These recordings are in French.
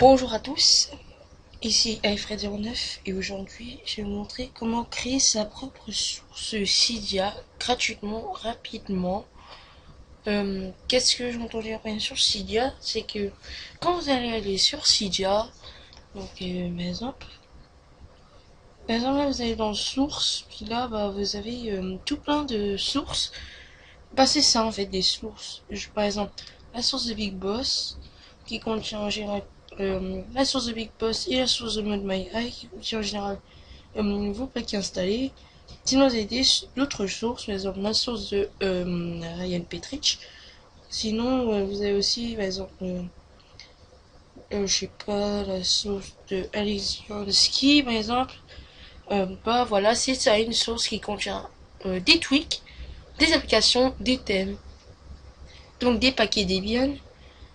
Bonjour à tous, ici iFred09 et aujourd'hui je vais vous montrer comment créer sa propre source Cydia gratuitement, rapidement. Qu'est-ce que j'entends dire bien sur Cydia? C'est que quand vous allez aller sur Cydia, donc par exemple là vous allez dans sources, puis là vous avez tout plein de sources. C'est ça en fait des sources. Par exemple la source de Big Boss qui contient en général la source de Big Boss et la source de ModMyEye qui contient en général vos paquets installés. Sinon vous avez d'autres sources, par exemple la source de Ryan Petrich. Sinon vous avez aussi par exemple je sais pas, la source de Ski par exemple. Voilà, c'est ça une source qui contient des tweaks, des applications, des thèmes, donc des paquets Debian.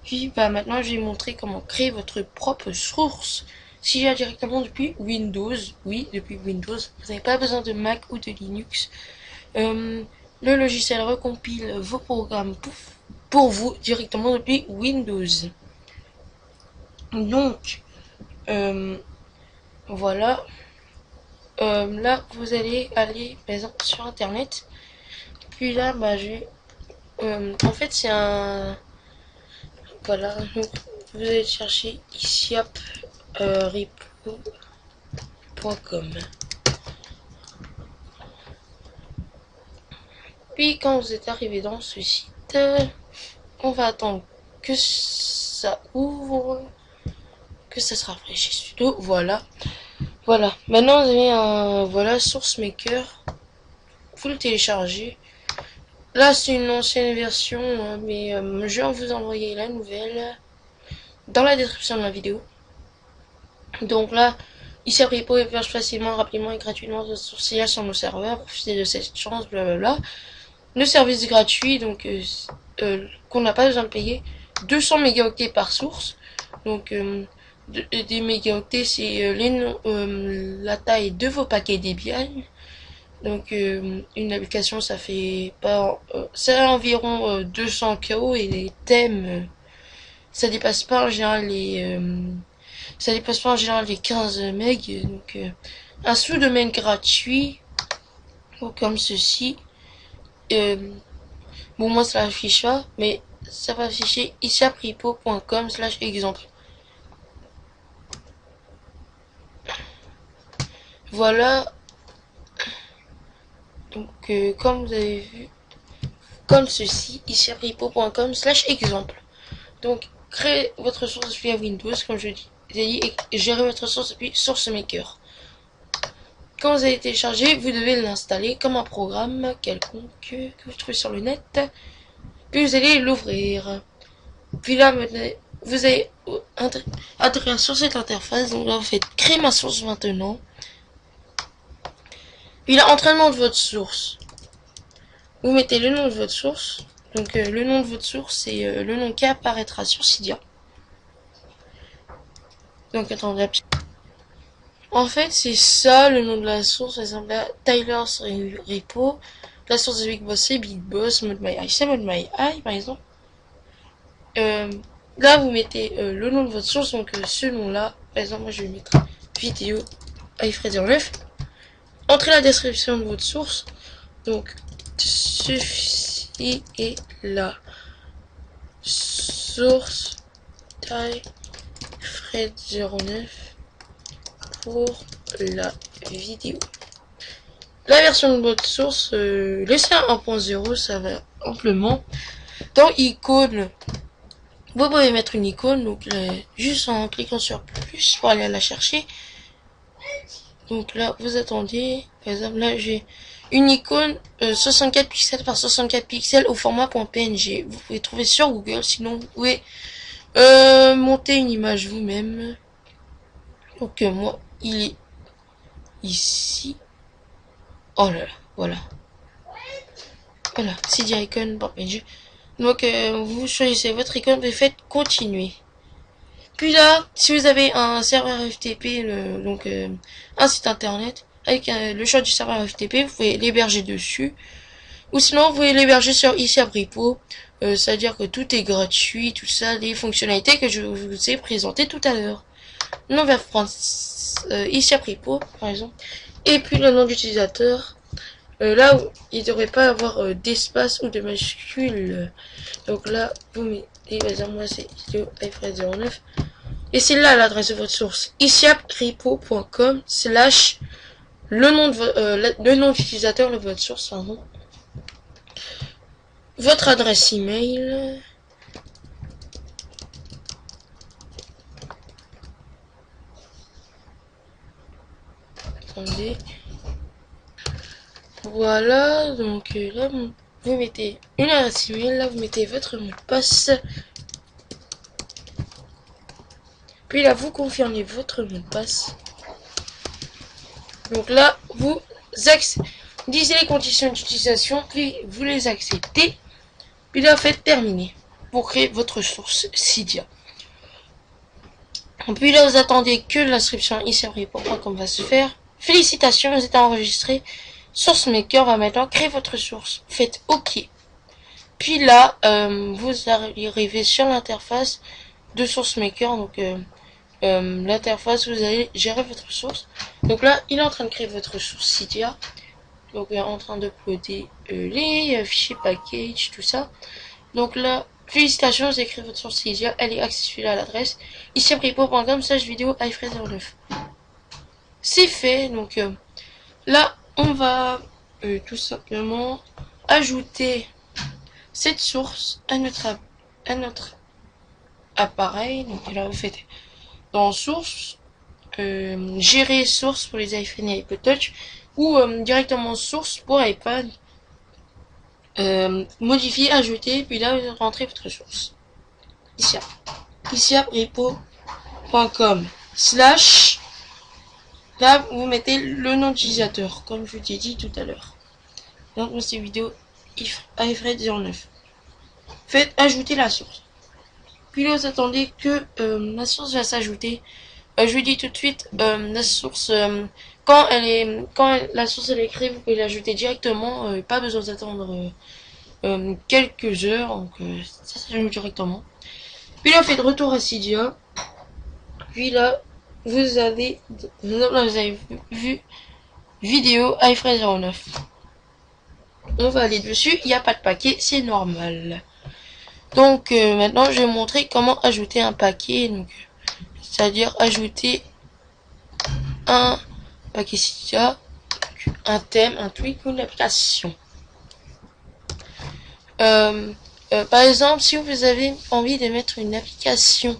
Puis maintenant je vais vous montrer comment créer votre propre source Cydia directement depuis Windows. Oui, depuis Windows, vous n'avez pas besoin de Mac ou de Linux. Le logiciel recompile vos programmes pour vous directement depuis Windows. Donc voilà, là vous allez aller par exemple sur internet, puis là en fait c'est un voilà, donc vous allez chercher repo.com. Puis quand vous êtes arrivé dans ce site, on va attendre que ça ouvre, que ça se rafraîchisse plutôt. Voilà. Maintenant vous avez un Source Maker. Vous le téléchargez. Là c'est une ancienne version, mais je vais vous envoyer la nouvelle dans la description de la vidéo. Donc là, ici Repo héberge facilement, rapidement et gratuitement votre source Cydia sur nos serveurs. Profitez de cette chance, blablabla. Le service gratuit, donc qu'on n'a pas besoin de payer. 200 mégaoctets par source. Donc des mégaoctets, c'est la taille de vos paquets Debian. Donc une application, ça fait pas, c'est environ 200 KO et les thèmes, ça dépasse pas en général les 15 MB. Donc un sous-domaine gratuit, comme ceci. Bon, moi ça affiche pas, mais ça va afficher isapripo.com/exemple. Voilà. Donc comme vous avez vu, comme ceci, isapripo.com/exemple. Donc créez votre source via Windows, comme je dis, et gérez votre source depuis Source Maker. Quand vous allez télécharger, vous devez l'installer comme un programme quelconque que vous trouvez sur le net. Puis vous allez l'ouvrir. Puis là, vous allez atterrir sur cette interface. Donc là, vous faites créer ma source maintenant. Puis là, entraînement de votre source. Vous mettez le nom de votre source. Donc le nom de votre source, c'est le nom qui apparaîtra sur Cydia. Donc attendez. En fait, c'est ça le nom de la source. Par exemple, là, Tyler's Repo. La source de Big Boss, c'est Big Boss. ModMyEye, c'est ModMyEye, par exemple. Là, vous mettez le nom de votre source. Donc, ce nom-là, par exemple, moi, je vais mettre vidéo iFred09. Entrez la description de votre source. Donc, ceci est la source iFred09 pour la vidéo. La version de votre source, laissez 1.0, ça va amplement. Dans icône, vous pouvez mettre une icône, donc juste en cliquant sur plus pour aller la chercher. Donc là, vous attendez. Par exemple, là, j'ai une icône 64 pixels par 64 pixels au format .png. Vous pouvez trouver sur Google, sinon vous pouvez monter une image vous-même. Donc moi, il est ici. Oh là là, voilà. Voilà, Cydia icon.png. Donc vous choisissez votre icône, vous faites continuer. Puis là, si vous avez un serveur FTP, donc un site internet, avec le choix du serveur FTP, vous pouvez l'héberger dessus. Ou sinon, vous pouvez l'héberger sur ici à Bripo. C'est-à-dire que tout est gratuit, tout ça, les fonctionnalités que je vous ai présentées tout à l'heure. On va prendre ici à Bripo, par exemple. Et puis le nom d'utilisateur. Là où il ne devrait pas avoir d'espace ou de majuscule. Donc là, vous mettez, par exemple, moi c'est iFred09. Et c'est là l'adresse de votre source. isiapcripo.com slash le nom d'utilisateur de votre source, pardon. Votre adresse email. Attendez. Voilà, donc là vous mettez une adresse email, là vous mettez votre mot de passe. Puis là vous confirmez votre mot de passe. Donc là vous lisez les conditions d'utilisation, puis vous les acceptez. Puis là faites terminer pour créer votre source Cydia. Puis là vous attendez que l'inscription ici comme va se faire. Félicitations, vous êtes enregistré. SourceMaker va maintenant créer votre source. Faites OK. Puis là, vous arrivez sur l'interface de SourceMaker. Donc, l'interface, vous allez gérer votre source. Donc là, il est en train de créer votre source Cydia. Donc, il est en train d'uploader les fichiers package, tout ça. Donc là, félicitations, vous avez créé votre source Cydia. Elle est accessible à l'adresse ici vidéo iFred09. C'est fait. Donc là, on va tout simplement ajouter cette source à notre appareil. Donc là, vous faites dans source, gérer source pour les iPhone et iPod Touch, ou directement source pour iPad. Modifier, ajouter, puis là vous rentrez votre source. Ici à repo.com slash. Là, vous mettez le nom d'utilisateur, comme je vous ai dit tout à l'heure. Donc, dans cette vidéo, iFred09. Faites ajouter la source. Puis là, vous attendez que la source va s'ajouter. Je vous dis tout de suite, la source, quand la source elle est créée, vous pouvez l'ajouter directement. Pas besoin d'attendre quelques heures. Donc, ça s'ajoute directement. Puis là, faites retour à Cydia. Puis là, vous avez vu vidéo iFred09. On va aller dessus, il n'y a pas de paquet, c'est normal. Donc maintenant je vais vous montrer comment ajouter un paquet, c'est-à-dire ajouter un paquet Cydia, un thème, un tweak ou une application. Par exemple, si vous avez envie de mettre une application,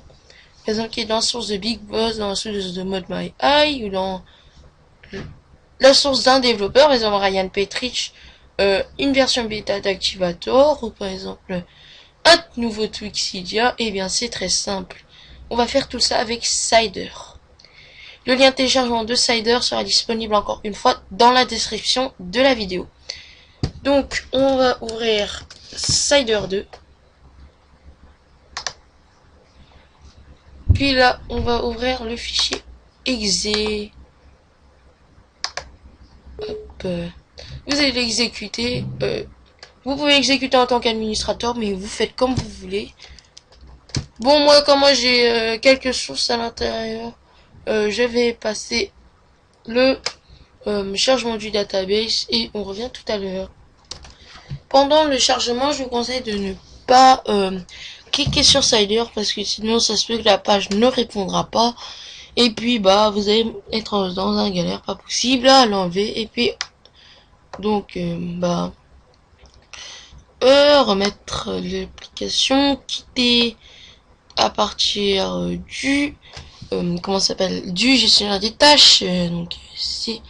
par exemple qui est dans la source de Big Boss, dans la source de ModMyEye, ou dans la source d'un développeur, par exemple Ryan Petrich, une version bêta d'Activator, ou par exemple un nouveau tweak Cydia, et bien c'est très simple. On va faire tout ça avec Cider. Le lien de téléchargement de Cider sera disponible encore une fois dans la description de la vidéo. Donc on va ouvrir Cider 2. Puis là on va ouvrir le fichier exe. Hop. Vous allez l'exécuter. Vous pouvez exécuter en tant qu'administrateur, mais vous faites comme vous voulez. Bon, moi, comme moi j'ai quelques sources à l'intérieur, je vais passer le chargement du database et on revient tout à l'heure. Pendant le chargement, je vous conseille de ne pas cliquer sur Cider parce que sinon ça se peut que la page ne répondra pas. Et puis bah vous allez être dans un galère pas possible à l'enlever. Et puis donc remettre l'application, quitter à partir du comment ça s'appelle, du gestionnaire des tâches. Donc c'est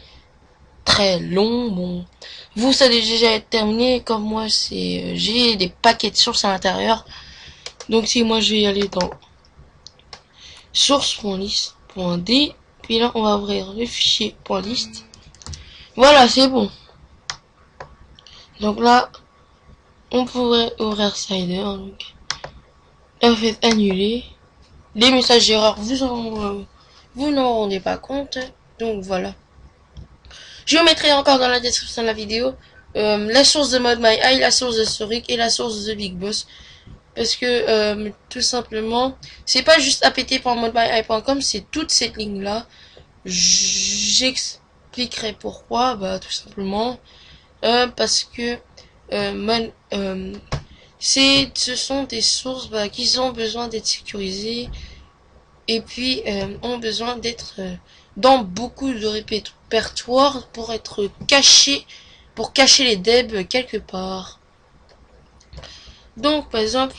très long. Bon, vous ça a déjà été terminé. Comme moi c'est j'ai des paquets de sources à l'intérieur. Donc si moi je vais aller dans source.list.d, puis là on va ouvrir le fichier .list. Voilà, c'est bon. Donc là on pourrait ouvrir Cider. Donc là vous faites annuler. Les messages d'erreur vous n'en rendez pas compte. Donc voilà. Je vous mettrai encore dans la description de la vidéo la source de ModMyEye, la source de Storic et la source de Big Boss. Parce que tout simplement, c'est pas juste apt.modmyeye.com, c'est toutes ces lignes là. J'expliquerai pourquoi, bah tout simplement parce que ce sont des sources bah, qui ont besoin d'être sécurisées et puis ont besoin d'être dans beaucoup de répertoires pour être cachés, pour cacher les debs quelque part. Donc par exemple,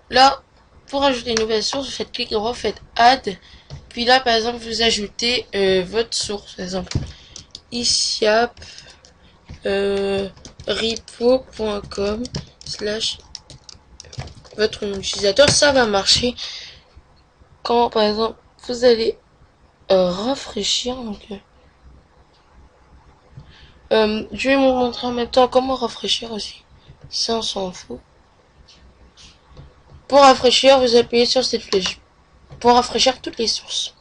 là, pour ajouter une nouvelle source, vous faites clic droit, vous faites add, puis là par exemple vous ajoutez votre source, par exemple isiap repo.com slash votre nom d'utilisateur. Ça va marcher quand par exemple vous allez rafraîchir. Donc je vais vous montrer en même temps comment rafraîchir aussi, ça on s'en fout. Pour rafraîchir, vous appuyez sur cette flèche pour rafraîchir toutes les sources,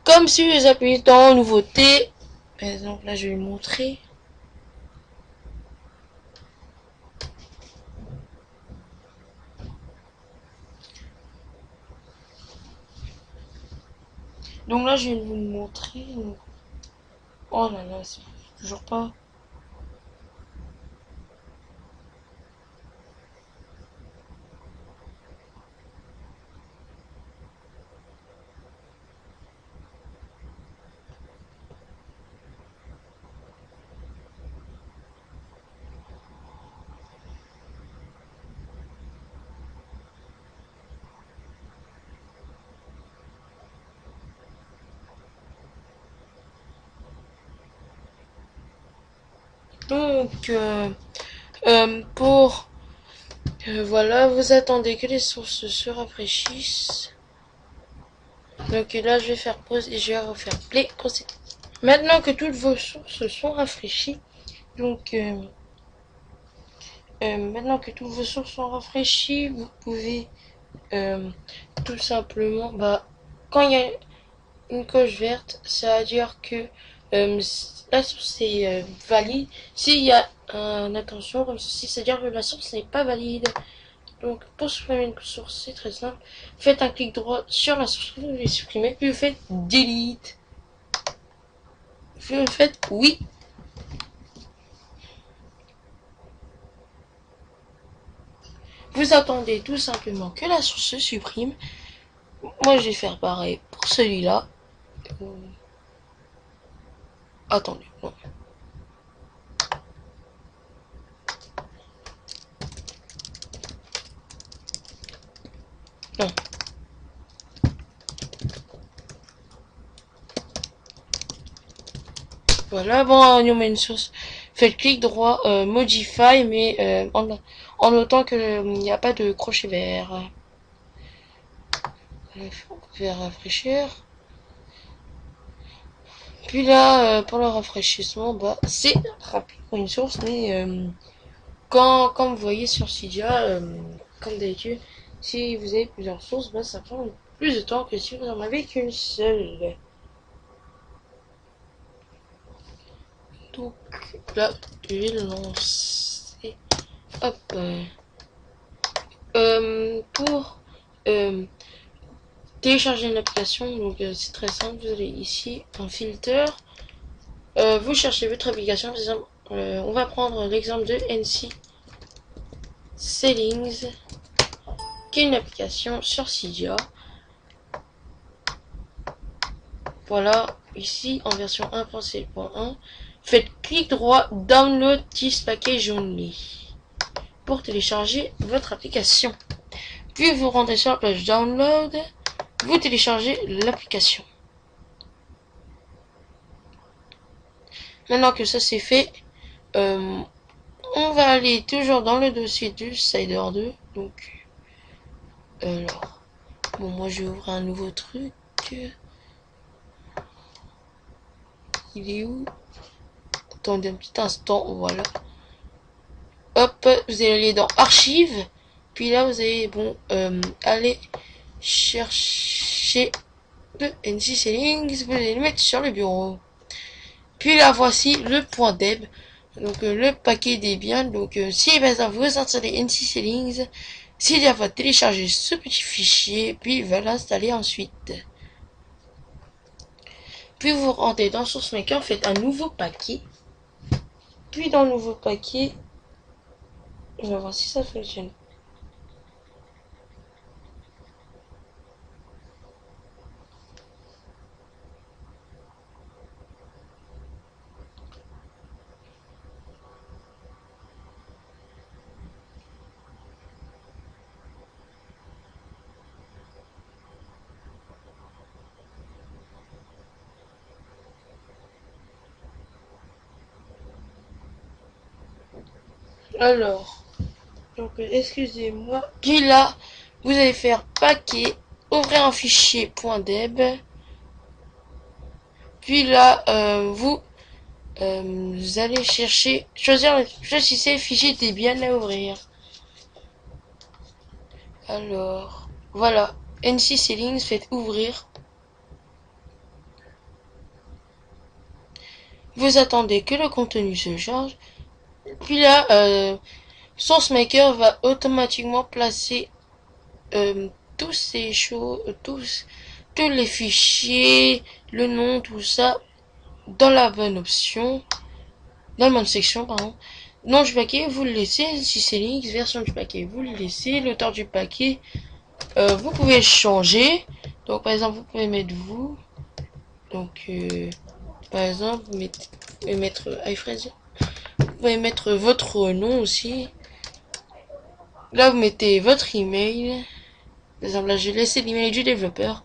comme si vous appuyez dans nouveauté. Par exemple là je vais vous montrer. Donc là, je vais vous montrer. Oh là là, c'est toujours pas. Donc, voilà, vous attendez que les sources se rafraîchissent. Donc là, je vais faire pause et je vais refaire play. Maintenant que toutes vos sources sont rafraîchies, donc maintenant que toutes vos sources sont rafraîchies, vous pouvez tout simplement, bah, quand il y a une coche verte, ça veut dire que la source est valide. S'il y a une attention comme ceci, ça veut dire que la source n'est pas valide. Donc pour supprimer une source, c'est très simple. Faites un clic droit sur la source que vous voulez supprimer, puis vous faites delete. Puis vous faites oui. Vous attendez tout simplement que la source se supprime. Moi je vais faire pareil pour celui-là. Attendez, non. Non. Voilà, bon, on met une source. Faites clic droit, modify, mais en notant que il n'y a pas de crochet vert. On va rafraîchir. Puis là, pour le rafraîchissement, bah, c'est rapide pour une source, mais comme vous voyez sur Cydia, comme d'habitude, si vous avez plusieurs sources, bah, ça prend plus de temps que si vous en avez qu'une seule. Donc là, je vais le lancer. Hop. Pour télécharger une application, donc c'est très simple. Vous allez ici en filter. Vous cherchez votre application. Par exemple, on va prendre l'exemple de NC Settings, qui est une application sur Cydia. Voilà, ici en version 1.7.1. Faites clic droit, download this package only pour télécharger votre application. Puis vous rentrez sur la page download, vous téléchargez l'application. Maintenant que ça c'est fait, on va aller toujours dans le dossier du Cider 2. Donc, alors, bon, moi je vais ouvrir un nouveau truc. Il est où? Attendez un petit instant, voilà. Hop, vous allez aller dans archives. Puis là, vous allez, bon, aller chercher le NC Settings. Vous allez le mettre sur le bureau. Puis là, voici le point deb. Donc le paquet des biens. Donc si par exemple vous installez NC Settings, s'il y a va télécharger ce petit fichier, puis va l'installer ensuite. Puis vous rentrez dans SourceMaker, faites un nouveau paquet. Puis dans le nouveau paquet, on va voir si ça fonctionne. Alors, donc excusez-moi. Puis là, vous allez faire paquet, ouvrir un fichier .deb. Puis là, vous allez choisissez fichier Debian à ouvrir. Alors, voilà, NC Settings, faites ouvrir. Vous attendez que le contenu se charge. Puis là, SourceMaker va automatiquement placer tous ces choses, tous les fichiers, le nom, tout ça, dans la bonne option, dans la bonne section, pardon. Nom du paquet, vous le laissez, si c'est Linux, version du paquet, vous le laissez, l'auteur du paquet, vous pouvez le changer. Donc par exemple, vous pouvez mettre vous, donc par exemple, vous pouvez mettre iPhrase, vous pouvez mettre votre nom aussi. Là, vous mettez votre email. Par exemple, là, j'ai laissé l'email du développeur.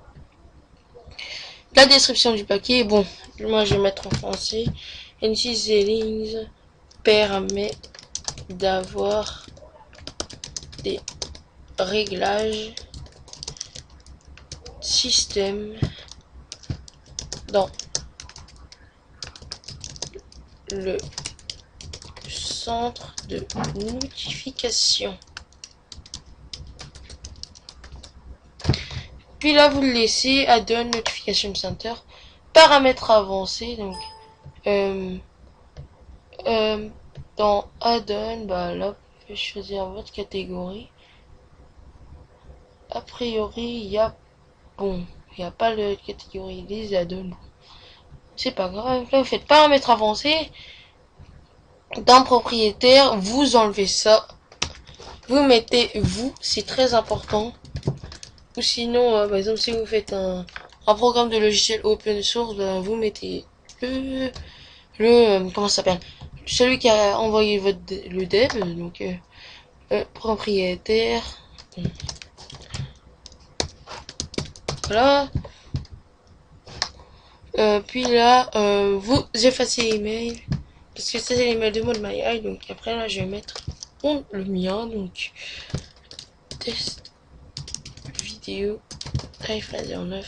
La description du paquet, bon, moi je vais mettre en français. NC Settings permet d'avoir des réglages système dans le centre de notification. Puis là, vous le laissez Add-on Notification Center. Paramètres avancés. Donc, dans Add-on, bah là, vous pouvez choisir votre catégorie. A priori, il y a, bon, il n'y a pas de catégorie des add-ons. C'est pas grave. Là, vous faites paramètres avancés. Dans propriétaire, vous enlevez ça. Vous mettez vous, c'est très important. Ou sinon, par exemple, si vous faites un programme de logiciel open source, ben, vous mettez comment ça s'appelle, celui qui a envoyé le dev, donc propriétaire. Voilà. Puis là, vous effacez l'email parce que c'est l'email de mode MyEye. Donc après là, je vais mettre le mien, donc test vidéo iPhone09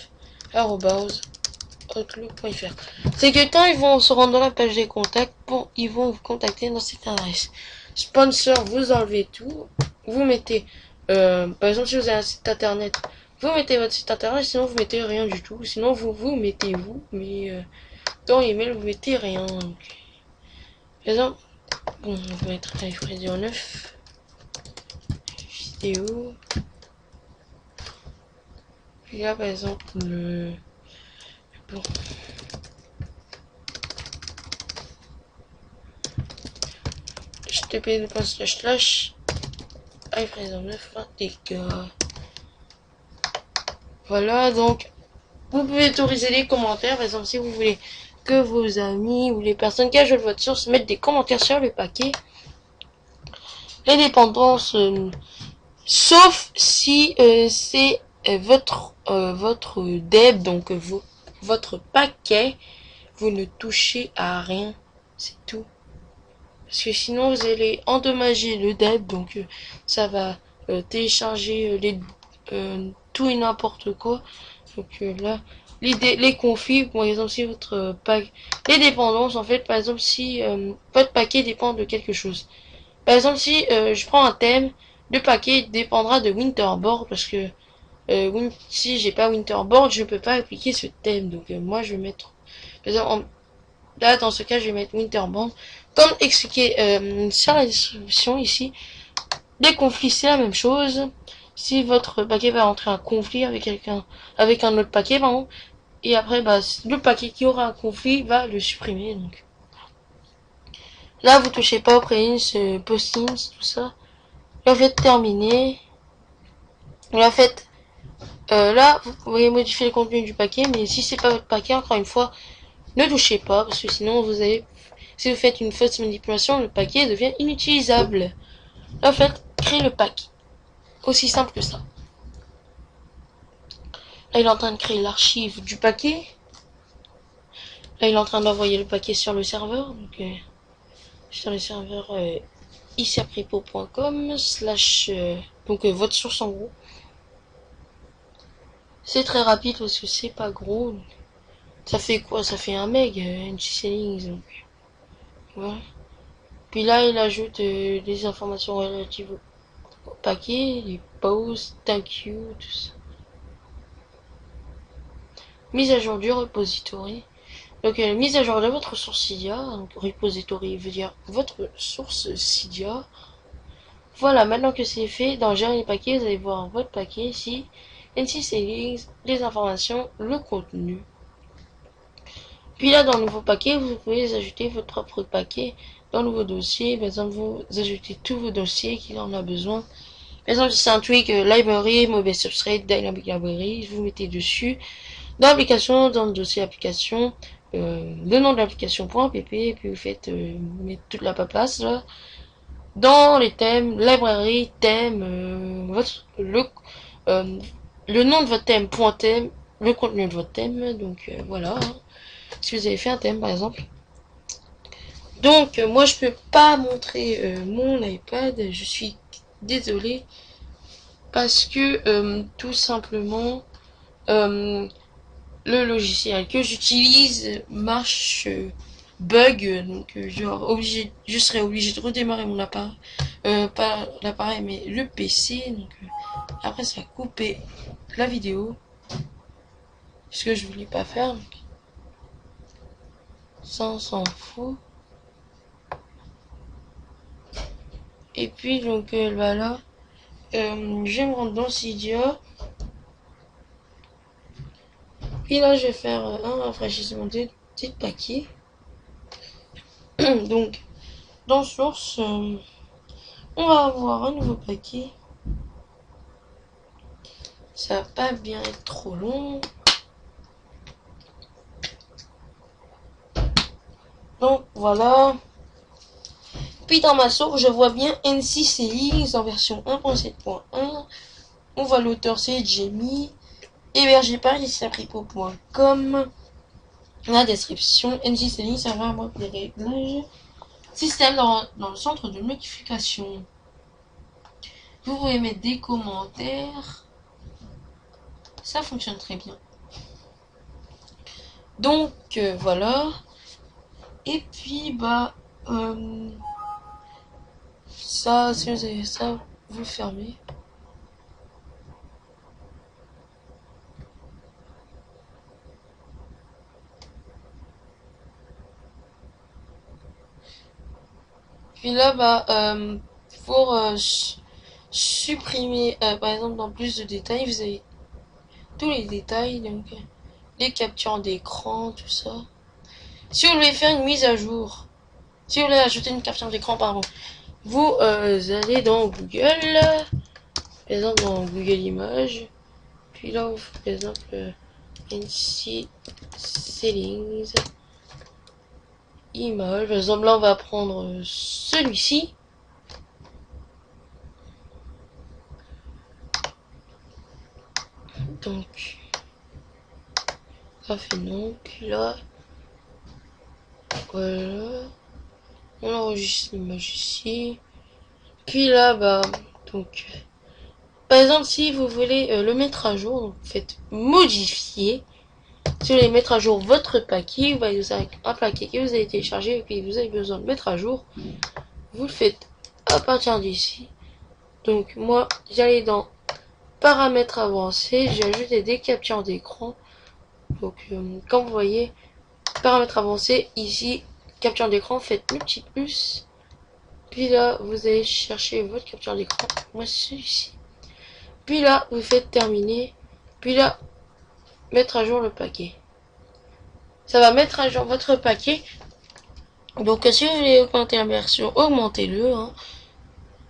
outlook.fr. C'est que quand ils vont se rendre dans la page des contacts, bon, ils vont vous contacter dans cette adresse. Sponsor, vous enlevez tout, vous mettez par exemple si vous avez un site internet, vous mettez votre site internet, sinon vous mettez rien du tout, sinon vous mettez vous, mais dans email vous mettez rien. Donc, par exemple, bon, on va mettre iPhone 9 vidéo. Puis là par exemple le bon, http:// iPhone 9 TK. Voilà, donc vous pouvez autoriser les commentaires. Par exemple, si vous voulez que vos amis ou les personnes qui ajoutent votre source mettent des commentaires sur le paquet. Les dépendances, sauf si c'est votre deb, donc votre paquet, vous ne touchez à rien, c'est tout. Parce que sinon vous allez endommager le deb, donc ça va télécharger tout et n'importe quoi. Donc là, les config, par exemple, si votre pack, les dépendances, en fait, par exemple, si votre paquet dépend de quelque chose. Par exemple, si je prends un thème, le paquet dépendra de Winterboard, parce que si j'ai pas Winterboard, je peux pas appliquer ce thème. Donc moi, je vais mettre, par exemple, Là, dans ce cas, je vais mettre Winterband. Comme expliqué sur la description ici, les conflits, c'est la même chose. Si votre paquet va entrer en conflit avec quelqu'un, avec un autre paquet, pardon, et après, bah, le paquet qui aura un conflit va le supprimer. Donc là, vous touchez pas aux préints, postings, tout ça. Là, vous faites terminer. Là, faites là, vous pouvez modifier le contenu du paquet, mais si c'est pas votre paquet, encore une fois, ne touchez pas, parce que sinon vous avez, si vous faites une fausse manipulation, le paquet devient inutilisable. Là, vous faites créer le paquet. Aussi simple que ça. Là, il est en train de créer l'archive du paquet. Là, il est en train d'envoyer le paquet sur le serveur. Donc, sur le serveur iciapripo.com slash votre source en gros. C'est très rapide parce que c'est pas gros. Ça fait quoi? Ça fait 1 meg, NC donc. Voilà. Puis là, il ajoute des informations relatives au paquet, les posts, thank you, tout ça. Mise à jour du repository. Donc, mise à jour de votre source Cydia. Donc, repository veut dire votre source Cydia. Voilà, maintenant que c'est fait, dans gérer les paquets, vous allez voir votre paquet ici. NC Settings, les informations, le contenu. Puis là, dans le nouveau paquet, vous pouvez ajouter votre propre paquet dans le nouveau dossier. Par exemple, vous ajoutez tous vos dossiers qu'il en a besoin. Par exemple, si c'est un tweak library, mobile substrate, dynamic library, vous mettez dessus. Dans l'application, dans le dossier application, le nom de l'application.pp, puis vous faites vous mettez toute la paperasse là. Dans les thèmes, library, thème, le nom de votre thème, point thème, le contenu de votre thème. Donc voilà. Hein. Si vous avez fait un thème par exemple. Donc moi je peux pas montrer mon iPad, je suis désolée parce que tout simplement le logiciel que j'utilise marche bug, donc je serais obligé de redémarrer mon appareil, pas l'appareil mais le PC, donc après ça va couper la vidéo, ce que je voulais pas faire, donc ça on s'en fout. Et puis donc voilà, je vais me rendre dans Cydia. Puis là je vais faire un rafraîchissement des paquets. Donc dans source, on va avoir un nouveau paquet. Ça va pas bien être trop long. Donc voilà. Puis dans ma source, je vois bien NCCX en version 1.7.1. On voit l'auteur, c'est Jamie. Hébergé par iciapripo.com. La description, NCCX, ça va avoir des réglages. Système dans le centre de notification. Vous pouvez mettre des commentaires. Ça fonctionne très bien. Donc voilà. Et puis bah ça, si vous avez ça, vous fermez. Puis là bah pour supprimer par exemple dans plus de détails, vous avez tous les détails, donc les captures d'écran, tout ça. Si vous voulez faire une mise à jour, si vous voulez ajouter une capture d'écran, pardon, vous allez dans Google, par exemple dans Google Images, puis là, vous, par exemple, NC Settings, Image, par exemple là, on va prendre celui-ci. Donc, ça fait non, puis là, voilà. On enregistre l'image ici. Puis là, bah, donc, par exemple, si vous voulez le mettre à jour, donc vous faites modifier. Si vous voulez mettre à jour votre paquet, vous avez un paquet que vous avez téléchargé et que vous avez besoin de mettre à jour, vous le faites à partir d'ici. Donc, moi, j'allais dans paramètres avancés, j'ai ajouté des captures d'écran. Donc, comme vous voyez, paramètres avancés, ici, capture d'écran, faites le petit plus. Puis là, vous allez chercher votre capture d'écran. Moi, c'est celui-ci. Puis là, vous faites terminer. Puis là, mettre à jour le paquet. Ça va mettre à jour votre paquet. Donc, si vous voulez augmenter la version, augmentez-le. Hein.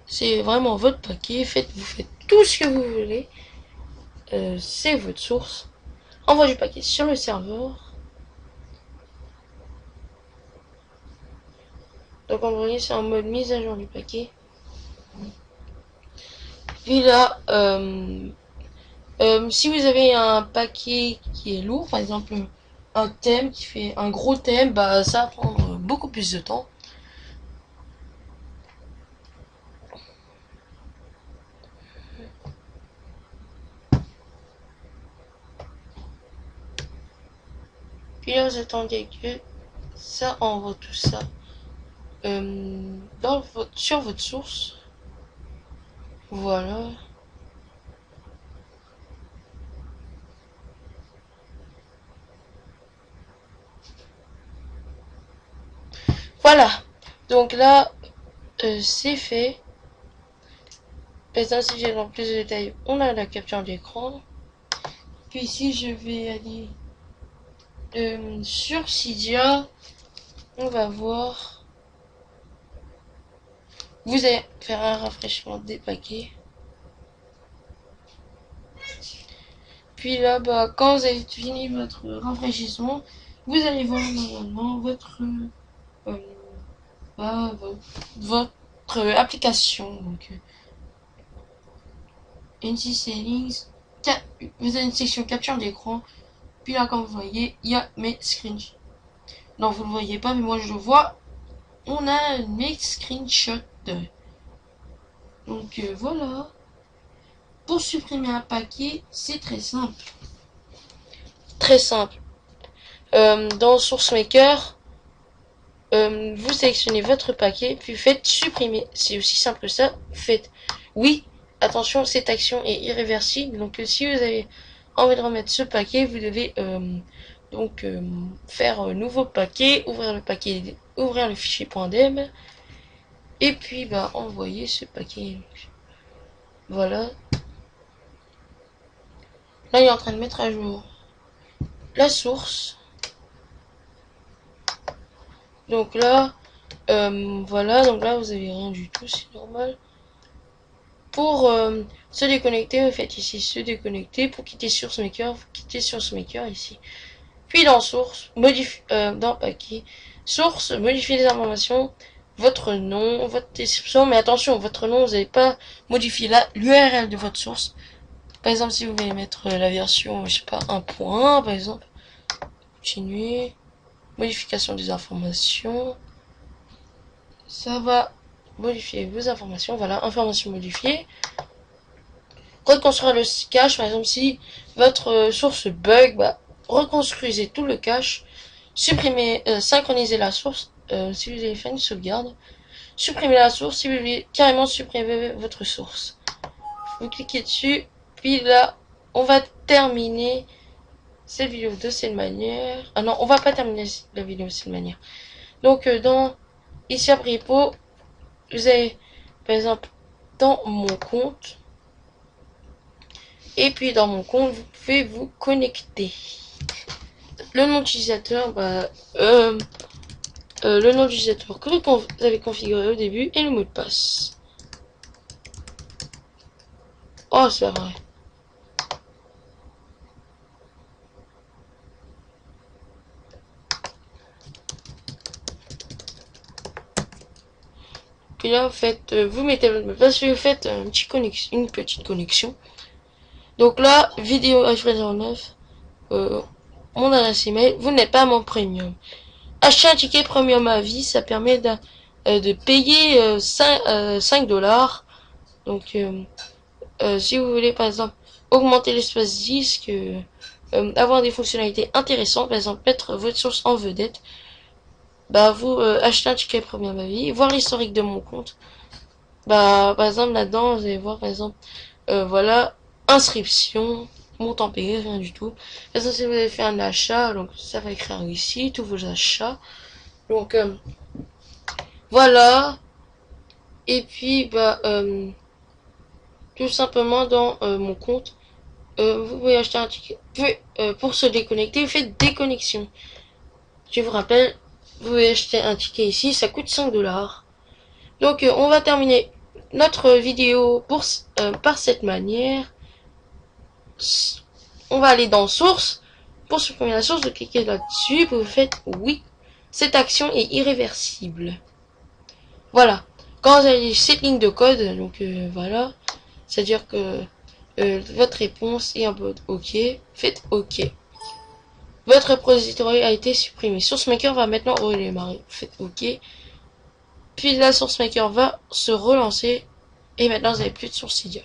C'est vraiment votre paquet. Vous faites tout ce que vous voulez. C'est votre source. Envoie du paquet sur le serveur. Donc, en voyez, c'est en mode mise à jour du paquet. Puis là, si vous avez un paquet qui est lourd, par exemple un thème qui fait un gros thème, bah ça va prendre beaucoup plus de temps. Puis là, vous attendez que ça envoie tout ça sur votre source. Voilà. Voilà. Donc là, c'est fait. Maintenant, si j'ai dans plus de détails, on a la capture d'écran. Puis ici, je vais aller sur Cydia. On va voir. Vous allez faire un rafraîchissement des paquets. Puis là, bah, quand vous avez fini votre rafraîchissement, vous allez voir normalement votre application. Donc, NC Settings, vous avez une section capture d'écran. Puis là, comme vous voyez, il y a mes screenshots. Non, vous ne le voyez pas, mais moi je le vois. On a mes screenshots. Donc voilà. Pour supprimer un paquet, c'est très simple. Très simple. Dans SourceMaker, vous sélectionnez votre paquet, puis faites supprimer. C'est aussi simple que ça. Faites oui. Attention, cette action est irréversible. Donc si vous avez envie de remettre ce paquet, vous devez faire un nouveau paquet, ouvrir le fichier .dem, et puis bah envoyer ce paquet. Voilà. Là, il est en train de mettre à jour la source. Donc là, voilà. Donc là, vous avez rien du tout, c'est normal. Pour se déconnecter, vous faites ici se déconnecter. Pour quitter SourceMaker, vous quittez SourceMaker ici. Puis dans source, dans paquet, source, modifier les informations, votre nom, votre description, mais attention, votre nom, vous n'allez pas modifier l'URL de votre source. Par exemple, si vous voulez mettre la version, je sais pas, 1.1 par exemple, continuer, modification des informations, ça va modifier vos informations, voilà, informations modifiées. Reconstruire le cache, par exemple, si votre source bug, bah, reconstruisez tout le cache, supprimez, synchronisez la source, si vous avez fait une sauvegarde, supprimez la source, si vous voulez carrément supprimer votre source. Vous cliquez dessus, puis là, on va terminer cette vidéo de cette manière. Ah non, on va pas terminer la vidéo de cette manière. Donc, ici à Bripo, vous avez, par exemple, dans mon compte, et puis dans mon compte, vous pouvez vous connecter. Le nom d'utilisateur, bah, le nom d'utilisateur que vous avez configuré au début et le mot de passe. Oh, c'est vrai. Puis là, vous mettez votre mot de passe, vous faites une petite connexion. Donc là, vidéo H09, mon adresse email, vous n'êtes pas mon premium. Acheter un ticket premium à vie, ça permet de payer 5 $. Donc, si vous voulez, par exemple, augmenter l'espace disque, avoir des fonctionnalités intéressantes, par exemple, mettre votre source en vedette, bah, vous achetez un ticket premium à vie, voir l'historique de mon compte. Bah, par exemple, là-dedans, vous allez voir, par exemple, voilà, inscription, montant payé, rien du tout. Et ça, si vous avez fait un achat, donc ça va écrire ici, tous vos achats. Donc, voilà. Et puis, tout simplement dans mon compte, vous pouvez acheter un ticket. Pour se déconnecter, vous faites déconnexion. Je vous rappelle, vous pouvez acheter un ticket ici, ça coûte 5 $. Donc, on va terminer notre vidéo par cette manière. On va aller dans source. Pour supprimer la source, vous cliquez là-dessus, vous faites oui. Cette action est irréversible. Voilà. Quand vous avez cette ligne de code, donc voilà, c'est-à-dire que votre réponse est en mode OK, faites OK. Votre repository a été supprimé. SourceMaker va maintenant redémarrer. Faites OK. Puis la SourceMaker va se relancer. Et maintenant, vous n'avez plus de Sourcidia.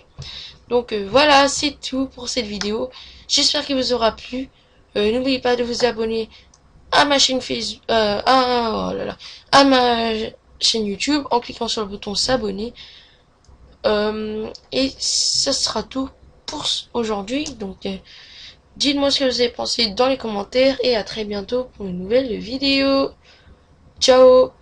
Donc voilà, c'est tout pour cette vidéo. J'espère qu'il vous aura plu. N'oubliez pas de vous abonner à ma chaîne Facebook, à ma chaîne YouTube en cliquant sur le bouton s'abonner. Et ça sera tout pour aujourd'hui. Donc dites-moi ce que vous avez pensé dans les commentaires et à très bientôt pour une nouvelle vidéo. Ciao!